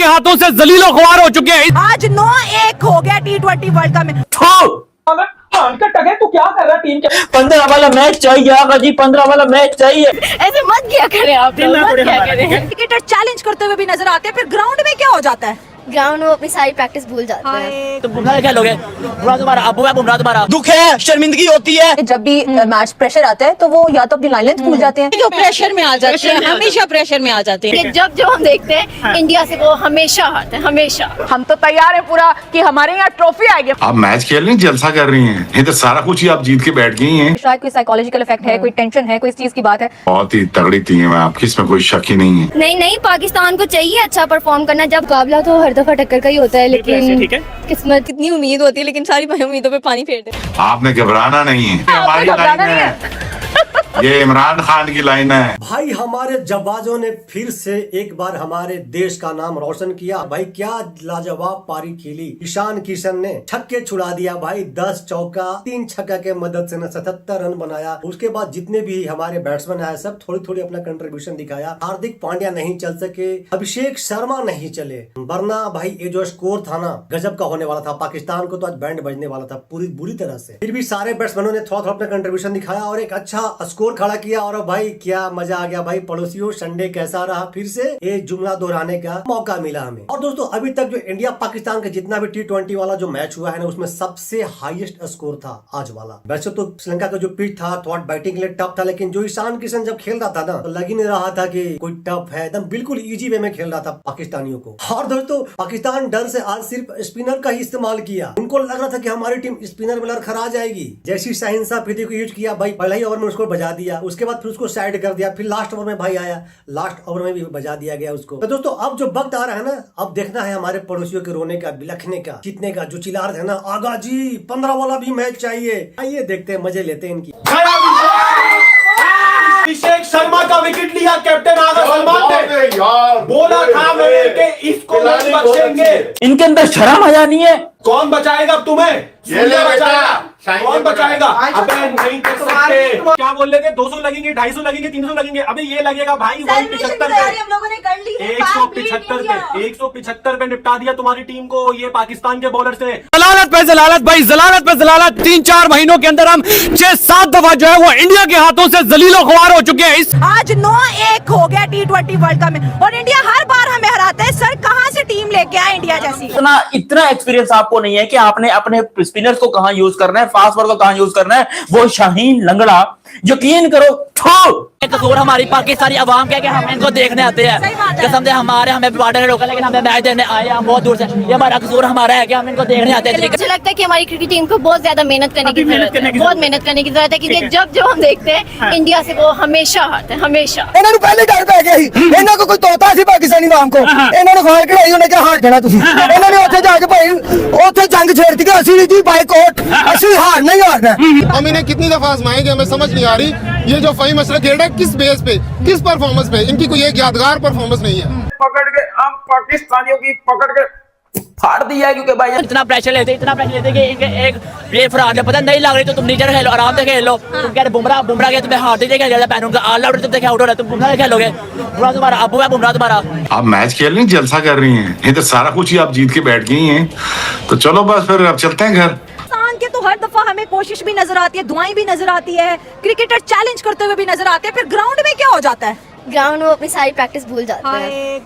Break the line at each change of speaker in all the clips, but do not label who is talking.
के हाथों से जलीलो ख्वार हो चुके हैं।
आज 9-1 हो गया T20 वर्ल्ड कप में।
तू क्या कर रहा है टीम के?
15 वाला मैच चाहिए आका जी, 15 वाला मैच चाहिए।
ऐसे मत किया करें आप लोग, मत किया करें। क्रिकेटर चैलेंज करते हुए भी नजर आते हैं, फिर ग्राउंड में क्या हो जाता है?
ग्राउंड में अपनी सारी प्रैक्टिस भूल जाते हैं।
तुम बुमराह क्या लोगे? बुमराह तुम्हारा अबू है, बुमराह तुम्हारा दुख है, शर्मिंदगी होती है।
जब भी मैच प्रेशर आता है तो वो या तो अपनी लाइन लेंथ भूल जाते हैं,
जो प्रेशर में आ जाते हैं, हमेशा प्रेशर में आ जाते हैं।
जब हम देखते हैं इंडिया से वो हमेशा हारते हैं, हमेशा।
हम तो तैयार है पूरा कि हमारे यहाँ ट्रॉफी आएगी।
आप मैच खेल रही जलसा कर रही हैं, ये तो सारा कुछ ही आप जीत के बैठ गई हैं।
शायद कोई साइकोलॉजिकल इफेक्ट है, कोई टेंशन है, कोई इस चीज की बात है।
बहुत ही तगड़ी टीम है आपकी, इसमें कोई शक ही नहीं है।
नहीं, पाकिस्तान को चाहिए अच्छा परफॉर्म करना। जब मुकाबला तो हर दफा टक्कर का ही होता है, लेकिन किस्मत।
कितनी उम्मीद होती है लेकिन सारी उम्मीदों पे पानी फेर दे।
आपने घबराना नहीं है, हमारी लाइन है, ये इमरान खान की लाइन है।
भाई हमारे जवानों ने फिर से एक बार हमारे देश का नाम रोशन किया। भाई क्या लाजवाब पारी खेली। ईशान किशन ने छक्के छुड़ा दिया भाई, 10 चौका 3 छक्का के मदद से 77 रन बनाया। उसके बाद जितने भी हमारे बैट्समैन आए सब थोड़ी थोड़ी अपना कंट्रीब्यूशन दिखाया। हार्दिक पांड्या नहीं चल सके, अभिषेक शर्मा नहीं चले, वरना भाई ये जो स्कोर था ना गजब का होने वाला था। पाकिस्तान को तो आज बैंड बजने वाला था पूरी बुरी तरह से। फिर भी सारे बैट्समैनों ने थोड़ा थोड़ा अपना कंट्रीब्यूशन दिखाया और एक अच्छा स्कोर खड़ा किया। और भाई क्या मजा आ गया भाई। पड़ोसियों संडे कैसा रहा, फिर से एक जुमला दोहराने का मौका मिला हमें। और दोस्तों अभी तक जो इंडिया पाकिस्तान का जितना भी T20 वाला जो मैच हुआ है ना, उसमें सबसे हाईएस्ट स्कोर था आज वाला। वैसे तो श्रीलंका का जो पिच था थोड़ा बैटिंग के लिए टफ था, लेकिन जो ईशान किशन जब खेल रहा था ना तो लग ही नहीं रहा था कि कोई टफ है, एकदम बिल्कुल इजी वे में खेल रहा था पाकिस्तानियों को। और दोस्तों पाकिस्तान डर से आज सिर्फ स्पिनर का ही इस्तेमाल किया। उनको लग रहा था कि हमारी टीम स्पिनर में लड़खड़ा जाएगी। जैसी शाहीन शाह अफरीदी को यूज किया भाई, पहले ही ओवर में उसको बजा दिया, उसके बाद फिर उसको साइड कर दिया, फिर लास्ट ओवर में भाई आया, लास्ट ओवर में भी बजा दिया गया उसको। तो दोस्तों अब जो वक्त आ रहा है ना, अब देखना है हमारे पड़ोसियों के रोने का, बिलखने का, जीतने का, जो चिल्ला रहे हैं ना आगा जी 15 वाला भी मैच चाहिए। आइए देखते हैं, मजे लेते हैं इनकी।
अभिषेक शर्मा का विकेट लिया कैप्टन आगा सलमान ने। बोला था मैंने कि इसको नहीं बख्शेंगे।
इनके अंदर शर्म आया नहीं है।
कौन बचाएगा अब तुम्हें?
ये ले
बचाएगा, कौन बचाएगा? अबे
तो
नहीं कर सकते। क्या बोल रहे थे? 200 लगेंगे, 250 लगेंगे, 300 लगेंगे। अबे ये लगेगा भाई 175 पे,
हम लोगों ने कर ली है।
175 पे निपटा दिया तुम्हारी टीम को ये पाकिस्तान के बॉलर से।
जलालत पे जलालत भाई, जलालत पे जलालत। 3-4 महीनों के अंदर हम 6-7 दफा जो है वो इंडिया के हाथों से जलीलो ख्वार हो चुके हैं।
आज 9-1 हो गया T20 वर्ल्ड कप में और इंडिया हर बार हमें हराता है। सर कहाँ से टीम लेके आए इंडिया जैसी?
इतना एक्सपीरियंस आपको नहीं है कि आपने अपने स्पिनर्स को कहां यूज करना है, फास्ट बॉलर को कहां यूज करना है। वो शाहीन लंगड़ा यकीन करो कसूर हमारी पाकिस्तानी अवाम का है कि हम इनको देखने आते हैं। कसम से हमें बॉर्डर ने रोका, लेकिन हमें मैच देने आए हम बहुत दूर से। ये हमारा कसूर हमारा है कि हम इनको देखने आते हैं।
मुझे लगता है कि हमारी क्रिकेट टीम को बहुत ज्यादा मेहनत करने की जरूरत है, बहुत मेहनत करने की जरूरत है, क्योंकि जब हम देखते हैं इंडिया से वो हमेशा हारते हैं, हमेशा।
इन्होंने पहले डर पै गया ही, इन्हों को कोई तोता सी पाकिस्तानी नाम को, इन्होंने फाड़ के उन्हें क्या हार देना तुसी। इन्होंने उत्थे जाके भाई उत्थे जंग छेड़ दी कि असली जी बाइकआउट, असली हार नहीं हारना।
हम इन्हें कितनी दफा आजमाएंगे, हमें समझ नहीं आ रही। ये जो फही मसला खेल रहा है किस बेस पे, किस परफॉर्मेंस पे, इनकी कोई एक यादगार परफॉर्मेंस नहीं है।
पकड़ के हम पाकिस्तानियों की पकड़ के
फाड़ दिया है, क्योंकि भाई इतना प्रेशर लेते कि इनके एक ये फरार पता नहीं लग रही तो तुम नीचे खेलो, आराम से खेल लो। तुम कह रहे बुमराह के तुम्हें हार दीजिए ऑल आउट तुम आउट हो रहे, तुम बुमराह खेलोगे। बुमराह तुम्हारा अबू है, बुमराह तुम्हारा।
आप मैच खेल रही जलसा कर रही हैं, ये तो सारा कुछ ही आप जीत के बैठ गई हैं। तो चलो बस फिर अब चलते हैं घर।
के तो हर दफा हमें कोशिश भी नजर आती है, दुआएं भी नजर आती है, क्रिकेटर चैलेंज करते हुए भी नजर आते हैं, फिर ग्राउंड में क्या हो जाता है?
ग्राउंड में अपनी सारी प्रैक्टिस भूल जाते हैं।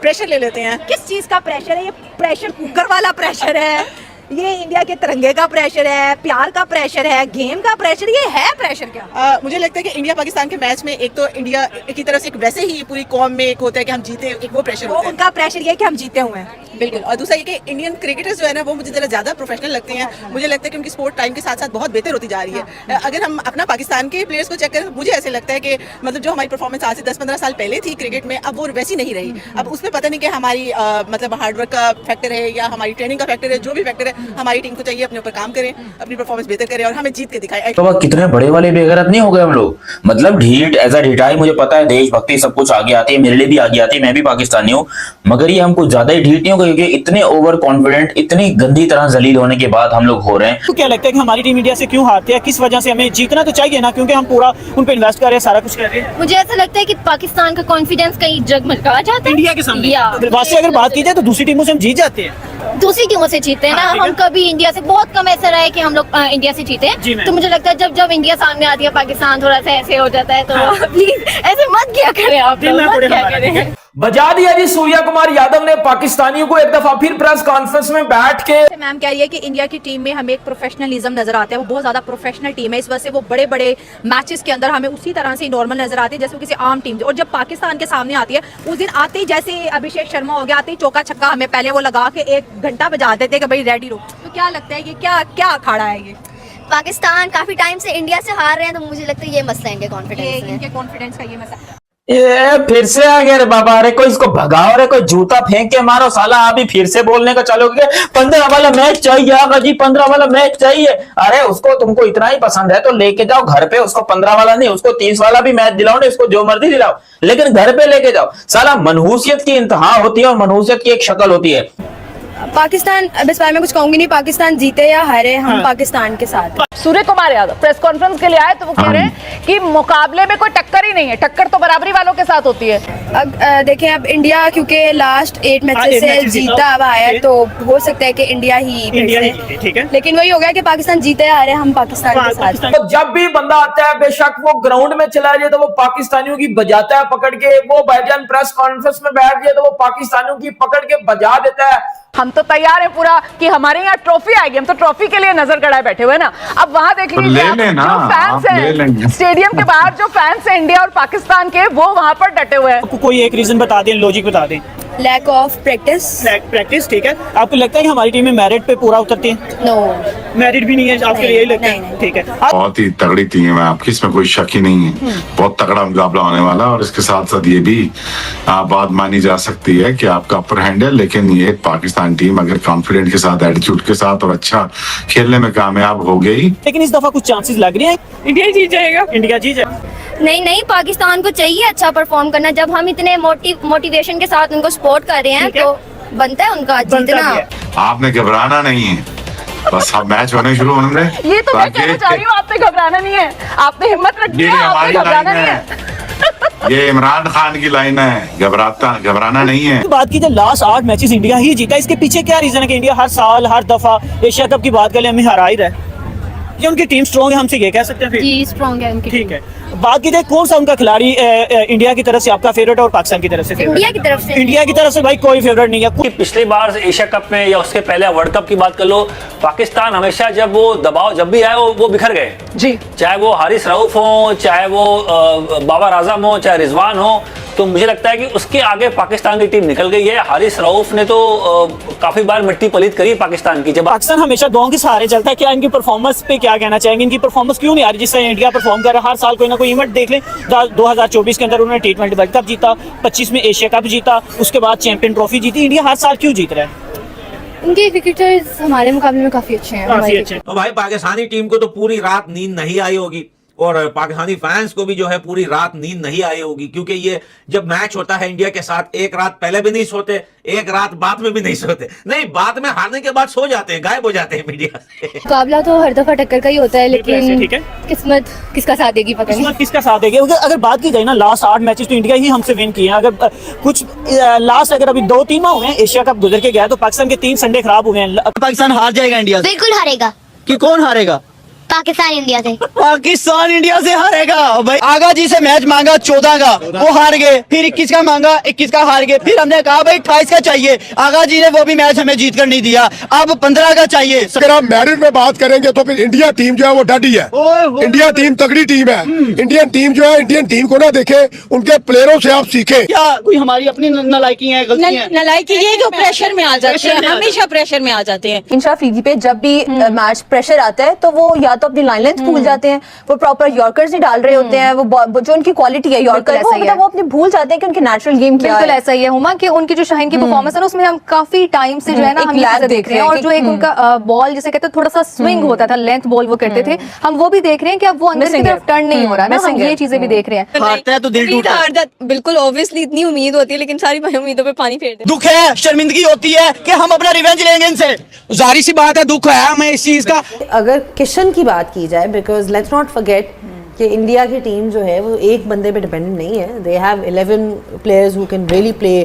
प्रेशर ले लेते हैं। किस चीज का प्रेशर है? ये प्रेशर कुकर वाला प्रेशर है, ये इंडिया के तिरंगे का प्रेशर है, प्यार का प्रेशर है, गेम का प्रेशर, ये है प्रेशर क्या?
मुझे लगता है कि इंडिया पाकिस्तान के मैच में एक तो इंडिया की तरफ से एक वैसे ही पूरी कौम में एक होता है कि हम जीते, एक वो प्रेशर होता है।
उनका प्रेशर ये कि हम जीते हुए हैं।
बिल्कुल। और दूसरा ये कि इंडियन क्रिकेटर्स जो है ना वो मुझे जरा ज्यादा प्रोफेशनल लगते हैं। मुझे लगता है कि उनकी स्पोर्ट टाइम के साथ साथ बहुत बेहतर होती जा रही है। अगर हम अपना पाकिस्तान के प्लेयर्स को चेक करें, मुझे ऐसे लगता है कि मतलब जो हमारी परफॉर्मेंस आज से 10-15 साल पहले थी क्रिकेट में, अब वो वैसी नहीं रही। अब उसमें पता नहीं कि हमारी मतलब हार्डवर्क का फैक्टर है या हमारी ट्रेनिंग का फैक्टर है, जो भी फैक्टर है, है। हमारी टीम को चाहिए अपने ऊपर काम करें, अपनी परफॉर्मेंस बेहतर करें और हमें जीत के दिखाएं।
तो कितने बड़े वाले बेगैरत नहीं हो गए हम लोग। मतलब ढीठ एज अ ढीठाई, मुझे पता है देशभक्ति सब कुछ आगे आती है, मेरे लिए भी आगे आती है, मैं भी पाकिस्तानी हूँ, मगर ये हम कुछ ज्यादा ही ढीठ नहीं हो गए क्योंकि इतने ओवर कॉन्फिडेंट, इतनी गंदी तरह जलील होने के बाद हम लोग हो रहे हैं।
तो क्या लगता है कि हमारी टीम इंडिया से क्यों हारती है, किस वजह से? हमें जीतना तो चाहिए ना, क्योंकि हम पूरा उन पे इन्वेस्ट कर रहे हैं, सारा कुछ कर रहे हैं।
मुझे ऐसा लगता है कि पाकिस्तान का कॉन्फिडेंस कहीं जगमगा जाता है
इंडिया के सामने।
या
वैसे अगर बात की जाए तो दूसरी टीमों से हम जीत जाते हैं,
दूसरी टीमों से जीतते हैं ना।
हाँ,
हम कभी इंडिया से बहुत कम ऐसा रहा है कि हम लोग इंडिया से जीते
जी,
हैं।
मैम।
तो मुझे लगता है जब जब इंडिया सामने आती है पाकिस्तान थोड़ा सा ऐसे हो जाता है, तो प्लीज ऐसे मत किया करें आप लोग, मत किया करें।
बजा दिया जी। सूर्या कुमार यादव ने पाकिस्तानियों को एक दफा फिर प्रेस कॉन्फ्रेंस में बैठ के
मैम कह रही है कि इंडिया की टीम में हमें एक प्रोफेशनलिज्म नजर आता है, वो बहुत ज्यादा प्रोफेशनल टीम है, इस वजह से वो बड़े बड़े मैचेस के अंदर हमें उसी तरह से नॉर्मल नजर आती है जैसे वो किसी आम टीम से। और जब पाकिस्तान के सामने आती है उस दिन आते ही जैसे अभिषेक शर्मा हो गया, आते ही चौका छक्का हमें पहले वो लगा के 1 घंटा बजा देते कि भाई रेडी रहो। तो क्या लगता है ये क्या अखाड़ा है ये?
पाकिस्तान काफी टाइम से इंडिया से हार रहे हैं, तो मुझे लगता है ये मसला है इनके कॉन्फिडेंस में।
इनके कॉन्फिडेंस का ये मसला।
ये फिर से आ गए रे बाबा, अरे कोई इसको भगाओ रे, कोई जूता फेंक के मारो साला। अभी फिर से बोलने का चालू किया 15 वाला मैच चाहिए आगा जी, 15 वाला मैच चाहिए। अरे उसको तुमको इतना ही पसंद है तो लेके जाओ घर पे, उसको 15 वाला नहीं, उसको 30 वाला भी मैच दिलाओ ना, इसको जो मर्जी दिलाओ, लेकिन घर पे लेके जाओ। साला मनहूसियत की इंतहा होती है और मनहूसियत की एक शक्ल होती है।
पाकिस्तान, अब इस बारे में कुछ कहूंगी नहीं, पाकिस्तान जीते या हारे हम पाकिस्तान के साथ।
सूर्य कुमार यादव प्रेस कॉन्फ्रेंस के लिए आए तो वो कह रहे हैं कि मुकाबले में कोई टक्कर ही नहीं है, टक्कर तो बराबरी वालों के साथ होती है।
अब देखें, अब इंडिया क्योंकि लास्ट 8 मैचेस से जीता अब आया है, तो हो सकता है कि इंडिया ही
ठीक है,
लेकिन वही हो गया कि पाकिस्तान जीते या हारे हम पाकिस्तान के साथ।
तो जब भी बंदा आता है बेशक वो ग्राउंड में चला जाए तो वो पाकिस्तानियों की बजाता है पकड़ के, वो भाईजान प्रेस कॉन्फ्रेंस में बैठ जाए तो वो पाकिस्तानियों की पकड़ के बजा देता है।
हम तो तैयार हैं पूरा कि हमारे यहाँ ट्रॉफी आएगी, हम तो ट्रॉफी के लिए नजर गड़ाए बैठे हुए ना। अब वहाँ देख लीजिए
ले लेना,
जो फैंस
आप ले लेंगे।
हैं स्टेडियम के बाहर, जो फैंस हैं इंडिया और पाकिस्तान के, वो वहाँ पर डटे हुए हैं।
कोई एक रीजन बता दें, लॉजिक बता दें।
Lack of practice.
ठीक है, आपको लगता है कि हमारी टीम में मेरिट पे पूरा उतरती है?
नो,
मेरिट भी नहीं है आपके लिए, यही लगता है? ठीक है,
बहुत ही तगड़ी टीम है आपकी, इसमें कोई शक ही नहीं है। बहुत तगड़ा मुकाबला होने वाला, और इसके साथ साथ ये भी बात मानी जा सकती है कि आपका अपर हैंड है, लेकिन ये पाकिस्तान टीम अगर कॉन्फिडेंट के साथ, एटीट्यूड के साथ और अच्छा खेलने में कामयाब हो गई,
लेकिन इस दफा कुछ चांसेस लग रहे हैं इंडिया जीत जाएगा। इंडिया जीत जाएगा?
नहीं, पाकिस्तान को चाहिए अच्छा परफॉर्म करना। जब हम इतने मोटिवेशन के साथ उनको सपोर्ट कर रहे हैं तो बनता है उनका जीतना।
आपने घबराना नहीं है, बस अब मैच होने शुरू होने दें।
ये तो मैं कहना चाह रही हूँ, आपने घबराना नहीं है, आपने हिम्मत रखनी
ये
है, आपने
हमारी
घबराना
लाइन
नहीं
है,
है।
ये इमरान खान की लाइन है, घबराना नहीं है।
बात की जाए लास्ट 8 मैचेस इंडिया ही जीता, इसके पीछे क्या रीजन है कि इंडिया हर साल हर दफा एशिया कप की बात कर ले हमें हरा ही रहा है? ये उनकी टीम स्ट्रॉन्ग है, हमसे ये कह सकते हैं फिर?
जी स्ट्रॉन्ग है उनकी।
ठीक है, बात की जाए कौन सा उनका खिलाड़ी इंडिया की तरफ से आपका फेवरेट है और पाकिस्तान की तरफ से फेवरेट?
इंडिया की तरफ से।
इंडिया की तरफ से भाई कोई फेवरेट नहीं है।
पिछली बार एशिया कप में या उसके पहले वर्ल्ड कप की बात कर लो, पाकिस्तान हमेशा जब वो दबाव जब भी आए वो बिखर गए
जी,
चाहे वो हारिस रऊफ हो, चाहे वो बाबर आजम हो, चाहे रिजवान हो। तो मुझे लगता है कि उसके आगे पाकिस्तान की टीम निकल गई है। हारिस रऊफ ने तो काफी बार मिट्टी पलीत करी पाकिस्तान की। जब
पाकिस्तान हमेशा दुआओं के सहारे चलता है, क्या इनकी परफॉर्मेंस पे क्या कहना चाहेंगे? इनकी परफॉर्मेंस क्यों नहीं आ रही जिससे इंडिया परफॉर्म कर रहा है? हर साल कोई ना कोई इवेंट देख लें, 2024 के अंदर उन्होंने T20 वर्ल्ड कप जीता, 25 में एशिया कप जीता, उसके बाद चैंपियन ट्रॉफी जीती। इंडिया हर साल क्यों जीत रहा है?
उनके क्रिकेटर्स हमारे मुकाबले में काफी अच्छे हैं।
काफी अच्छे।
तो भाई पाकिस्तानी टीम को तो पूरी रात नींद नहीं आई होगी, और पाकिस्तानी फैंस को भी जो है पूरी रात नींद नहीं आई होगी, क्योंकि ये जब मैच होता है इंडिया के साथ, एक रात पहले भी नहीं सोते, एक रात बाद में भी नहीं सोते। नहीं, बाद में हारने के बाद सो जाते हैं, गायब हो जाते हैं मीडिया से।
मुकाबला तो हर दफा टक्कर का ही होता है, लेकिन
ठीक है,
किस्मत किसका साथ देगी पता नहीं।
किस्मत किसका साथ देगी? अगर बात की जाए ना, लास्ट 8 मैचेस तो इंडिया ही हमसे विन किए हैं। अगर कुछ लास्ट अगर अभी 2-3 माह हुए हैं एशिया कप गुजर के गया, तो पाकिस्तान के 3 संडे खराब हुए हैं।
पाकिस्तान हार जाएगा इंडिया से?
बिल्कुल हारेगा।
कि कौन हारेगा?
पाकिस्तान इंडिया से।
पाकिस्तान इंडिया से हारेगा भाई। आगा जी से मैच मांगा 14 का, वो हार गए, फिर 21 का मांगा, 21 का हार गए, फिर हमने कहा भाई 28 का चाहिए, आगा जी ने वो भी मैच हमें जीत कर नहीं दिया, अब 15 का चाहिए।
अगर आप मेरिट में बात करेंगे तो फिर इंडिया टीम जो है वो डटी है। इंडिया टीम तगड़ी टीम है। इंडियन टीम जो है, इंडियन टीम को ना देखे, उनके प्लेयरों से आप सीखे।
क्या कोई हमारी अपनी नालायकी है, गलती है?
नलायकी ये जो प्रेशर में आ जाते हैं, हमेशा प्रेशर में आ जाते हैं। इंशा फीगी पे जब भी मैच प्रेशर आता है तो वो या
तो अपनी लाइन लेंथ भूल जाते हैं, वो प्रॉपर यॉर्कर्स नहीं डाल रहे होते हैं, वो जो उनकी क्वालिटी है यॉर्कर वो अपने भूल जाते हैं कि उनके नेचुरल गेम क्या है।
बिल्कुल ऐसा ही है हुमा कि उनकी जो शाहीन की परफॉर्मेंस है ना उसमें हम काफी टाइम से जो है ना हम लैग देख रहे हैं, और जो एक उनका बॉल जिसे कहते हैं थोड़ा सा स्विंग होता था, लेंथ बॉल वो करते थे, हम वो भी देख रहे हैं कि अब वो अंदर की तरफ टर्न नहीं हो रहा ना, हम ये चीजें भी देख रहे हैं।
हारता है तो दिल टूटता है।
बिल्कुल ऑब्वियसली इतनी उम्मीद होती है, लेकिन सारी उम्मीदों पे पानी फेर देते।
दुख है, शर्मिंदगी होती है कि हम अपना रिवेंज लेंगे इनसे, जाहिर सी बात है, दुख है हमें इस चीज का।
अगर किशन की बात की जाए, बिकॉज लेट्स नॉट फॉरगेट कि इंडिया की टीम जो है वो एक बंदे पे डिपेंडेंट नहीं है, they have 11 players who can really play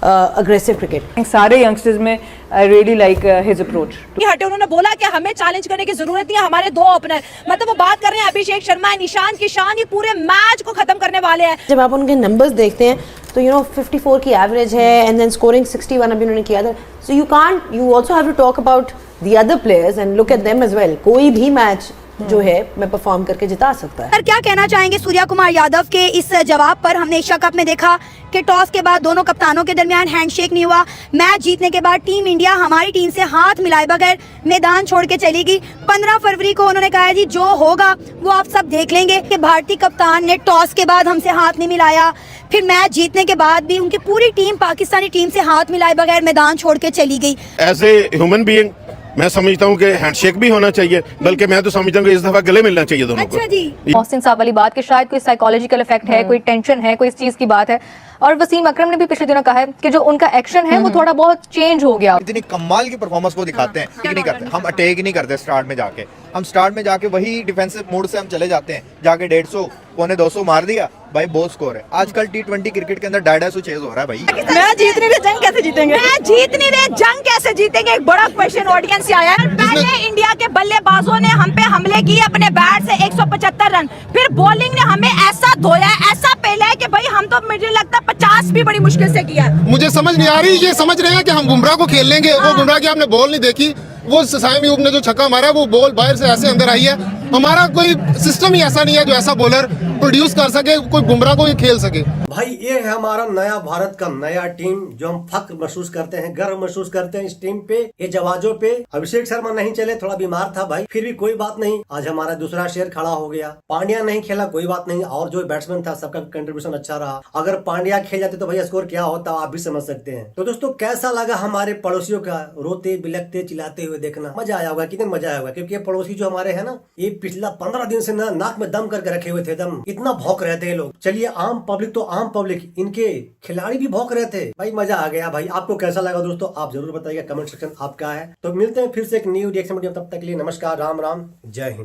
aggressive cricket.
सारे यंगस्टर्स में I really like his approach.
हटे उन्होंने बोला कि हमें चैलेंज करने की जरूरत नहीं है, हमारे दो ओपनर, मतलब वो बात कर रहे हैं अभिषेक शर्मा, निशान किशान, ये पूरे मैच को खत्म करने वाले हैं।
जब आप उनके नंबर्स देखते हैं तो 54 की एवरेज है एंड देन स्कोरिंग 61 अभी उन्होंने किया था, so you also have to talk about the other players and look at them as well. कोई भी मैच जो है मैं परफॉर्म करके जिता सकता है।
सर क्या कहना चाहेंगे सूर्या कुमार यादव के इस जवाब पर? हमने एशिया कप में देखा कि टॉस के बाद दोनों कप्तानों के दरमियान हैंडशेक नहीं हुआ, मैच जीतने के बाद टीम इंडिया हमारी टीम से हाथ मिलाए बगैर मैदान छोड़ के चली गई। 15 फरवरी को उन्होंने कहा जी जो होगा वो आप सब देख लेंगे कि भारतीय कप्तान ने टॉस के बाद हमसे हाथ नहीं मिलाया, फिर मैच जीतने के बाद भी उनकी पूरी टीम पाकिस्तानी टीम से हाथ मिलाए बगैर मैदान छोड़ के चली गई।
एज ए ह्यूमन बीइंग मैं समझता हूँ कि हैंडशेक भी होना चाहिए, बल्कि मैं तो समझता हूँ कि इस दफा गले मिलना चाहिए दोनों को।
अच्छा जी, मोहसिन साहब वाली बात कि शायद कोई साइकोलॉजिकल इफेक्ट है, कोई टेंशन है, कोई इस चीज की बात है, और वसीम अकरम ने भी पिछले दिनों कहा है कि जो उनका एक्शन है वो थोड़ा बहुत चेंज हो गया।
इतनी कमाल की परफॉर्मेंस वो दिखाते हैं कि नहीं करते, हम अटैक ही नहीं करते स्टार्ट में जाके, हम स्टार्ट में जाके वही डिफेंसिव मोड से हम चले जाते हैं, जाके 150 पौने 200 मार दिया भाई, बहुत स्कोर है। आजकल T20 क्रिकेट के अंदर 250 चेज हो रहा है भाई।
मैच जीत नहीं रहे, जंग कैसे जीतेंगे? मैच जीत नहीं रहे, जंग कैसे जीतेंगे? एक बड़ा क्वेश्चन ऑडियंस से आया है। पहले इंडिया के बल्लेबाजों ने हम पे हमले किए अपने बैट से 175 रन, फिर बॉलिंग ने हमें ऐसा धोया, ऐसा पहला है कि भाई हम तो मुझे लगता है 50 भी बड़ी मुश्किल से किया।
मुझे समझ नहीं आ रही, ये समझ रहे हैं कि हम बुमराह को खेल लेंगे, वो बुमराह की आपने बॉल नहीं देखी, वो साइम यूब ने जो छक्का मारा वो बॉल बाहर से ऐसे अंदर आई है। हमारा कोई सिस्टम ही ऐसा नहीं है जो ऐसा बॉलर प्रोड्यूस कर सके, कोई बुमराह को ही खेल सके।
भाई ये है हमारा नया भारत का नया टीम, जो हम फख्र महसूस करते हैं, गर्व महसूस करते हैं इस टीम पे, ये जवाजों पे। अभिषेक शर्मा नहीं चले, थोड़ा बीमार था भाई, फिर भी कोई बात नहीं, आज हमारा दूसरा शेर खड़ा हो गया। पांड्या नहीं खेला, कोई बात नहीं, और जो बैट्समैन था सबका कंट्रीब्यूशन अच्छा रहा। अगर पांड्या खेल जाते तो भैया स्कोर क्या होता आप भी समझ सकते हैं। तो दोस्तों कैसा लगा हमारे पड़ोसियों का रोते बिलखते चिल्लाते हुए देखना? मजा आया होगा, कितने मजा आया होगा, क्योंकि ये पड़ोसी जो हमारे है ना, ये पिछला 15 दिन से नाक में दम करके रखे हुए थे, दम इतना भौंक रहे थे लोग। चलिए आम पब्लिक तो आम पब्लिक, इनके खिलाड़ी भी भौंक रहे थे भाई, मजा आ गया भाई। आपको कैसा लगा दोस्तों आप जरूर बताइएगा, कमेंट सेक्शन आपका है। तो मिलते हैं फिर से एक न्यू रिएक्शन वीडियो, तब तक के लिए नमस्कार, राम राम, जय हिंद।